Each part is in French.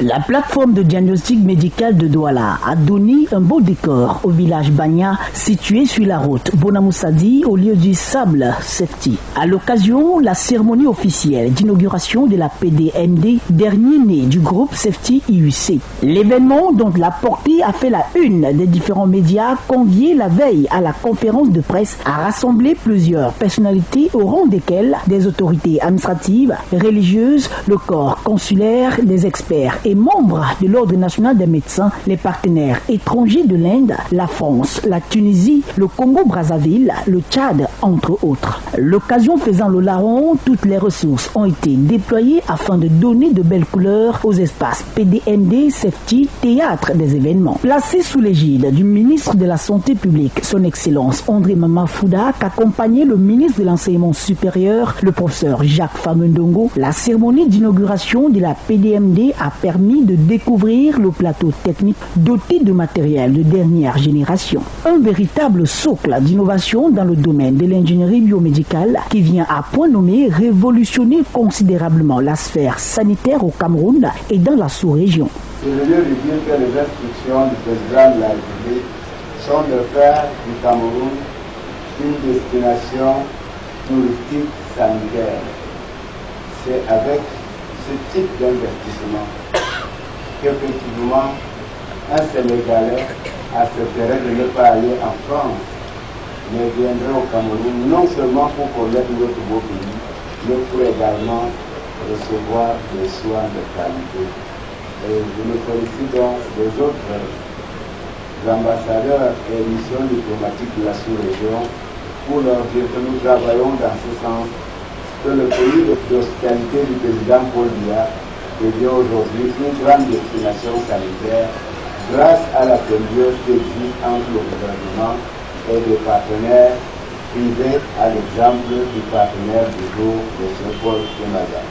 La plateforme de diagnostic médical de Douala a donné un beau décor au village Banya situé sur la route Bonamoussadi au lieu du Sable Safety. À l'occasion, la cérémonie officielle d'inauguration de la PDMD, dernier né du groupe Safety IUC. L'événement dont la portée a fait la une des différents médias conviés la veille à la conférence de presse a rassemblé plusieurs personnalités au rang desquelles des autorités administratives, religieuses, le corps consulaire, des experts et membres de l'Ordre national des médecins, les partenaires étrangers de l'Inde, la France, la Tunisie, le Congo-Brazzaville, le Tchad, entre autres. L'occasion faisant le larron, toutes les ressources ont été déployées afin de donner de belles couleurs aux espaces PDMD, Safety, théâtre des événements. Placé sous l'égide du ministre de la Santé publique, son Excellence André Mamafouda, qu'accompagnait le ministre de l'Enseignement supérieur, le professeur Jacques Famundongo, la cérémonie d'inauguration de la PDMD a permis de découvrir le plateau technique doté de matériel de dernière génération. Un véritable socle d'innovation dans le domaine de l'ingénierie biomédicale qui vient à point nommé révolutionner considérablement la sphère sanitaire au Cameroun et dans la sous-région. Je veux dire que les instructions du président de la République sont de faire du Cameroun une destination touristique sanitaire. C'est avec ce type d'investissement qu'effectivement un Sénégalais accepterait de ne pas aller en France, mais viendrait au Cameroun non seulement pour connaître notre beau pays, mais pour également recevoir des soins de qualité. Et je me félicite donc des autres ambassadeurs et missions diplomatiques de la sous-région pour leur dire que nous travaillons dans ce sens, que le pays d'hospitalité du président Paul Biya devient aujourd'hui une grande destination sanitaire grâce à la symbiose qui existe entre le gouvernement et les partenaires privés, à l'exemple du partenaire du jour, M. Paul Kemaza.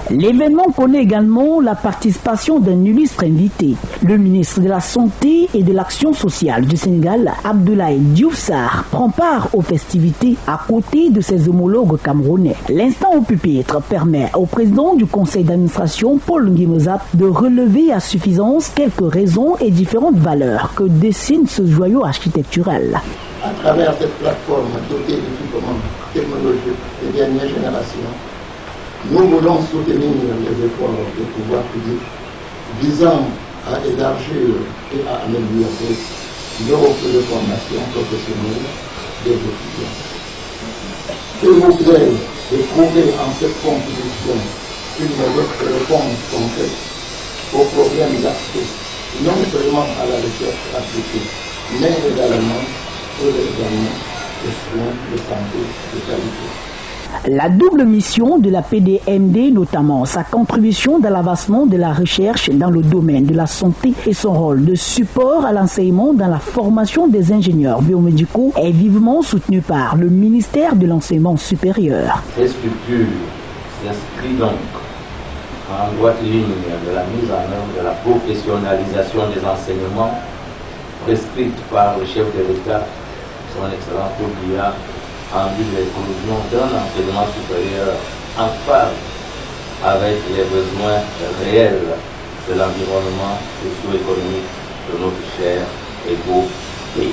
L'événement connaît également la participation d'un illustre invité, le ministre de la Santé et de l'Action sociale du Sénégal, Abdoulaye Diouf Sarr, prend part aux festivités à côté de ses homologues camerounais. L'instant au pupitre permet au président du conseil d'administration, Paul Ngimozap, de relever à suffisance quelques raisons et différentes valeurs que dessine ce joyau architectural. À travers cette plateforme dotée d'équipements technologiques de dernière génération, nous voulons soutenir les efforts du pouvoir public visant à élargir et à améliorer l'offre de formation professionnelle des étudiants. Il vous plaît de trouver en cette contribution une modeste réponse concrète aux problèmes d'accès, non seulement à la recherche appliquée, mais également aux examens et soins de santé de qualité. La double mission de la PDMD, notamment sa contribution dans l'avancement de la recherche dans le domaine de la santé et son rôle de support à l'enseignement dans la formation des ingénieurs biomédicaux, est vivement soutenu par le ministère de l'Enseignement supérieur. Ces structures s'inscrivent donc en droite ligne de la mise en œuvre de la professionnalisation des enseignements prescrite par le chef de l'État, son Excellence Paul Biya, en vue de l'éclosion d'un enseignement supérieur en phase avec les besoins réels de l'environnement socio-économique de notre cher et beau pays.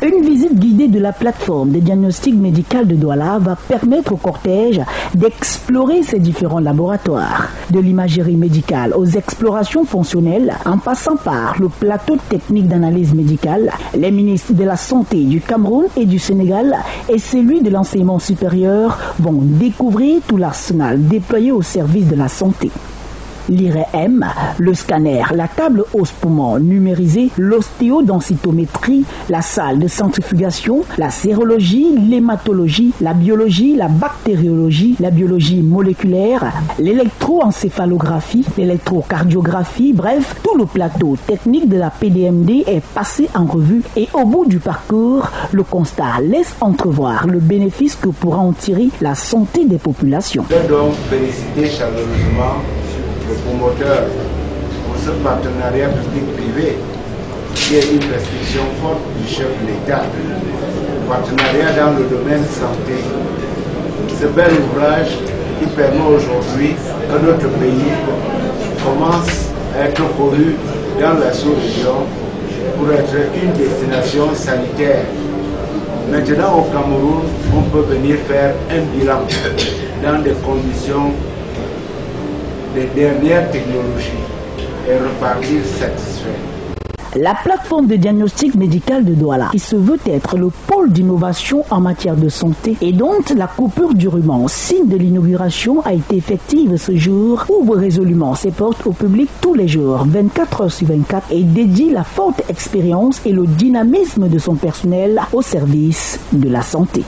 Une visite guidée de la plateforme de diagnostic médical de Douala va permettre au cortège d'explorer ces différents laboratoires, de l'imagerie médicale aux explorations fonctionnelles, en passant par le plateau technique d'analyse médicale. Les ministres de la Santé du Cameroun et du Sénégal et celui de l'enseignement supérieur vont découvrir tout l'arsenal déployé au service de la santé. L'IRM, le scanner, la table os-poumon numérisée, l'ostéodensitométrie, la salle de centrifugation, la sérologie, l'hématologie, la biologie, la bactériologie, la biologie moléculaire, l'électroencéphalographie, l'électrocardiographie, bref, tout le plateau technique de la PDMD est passé en revue et au bout du parcours, le constat laisse entrevoir le bénéfice que pourra en tirer la santé des populations. Je veux donc féliciter chaleureusement le promoteur pour ce partenariat public-privé qui est une restriction forte du chef de l'État. Partenariat dans le domaine santé. Ce bel ouvrage qui permet aujourd'hui que notre pays commence être connue dans la sous-région pour être une destination sanitaire. Maintenant au Cameroun, on peut venir faire un bilan dans des conditions de dernière technologie et repartir satisfait. La plateforme de diagnostic médical de Douala, qui se veut être le pôle d'innovation en matière de santé et dont la coupure du ruban, signe de l'inauguration, a été effective ce jour, ouvre résolument ses portes au public tous les jours, 24 heures sur 24, et dédie la forte expérience et le dynamisme de son personnel au service de la santé.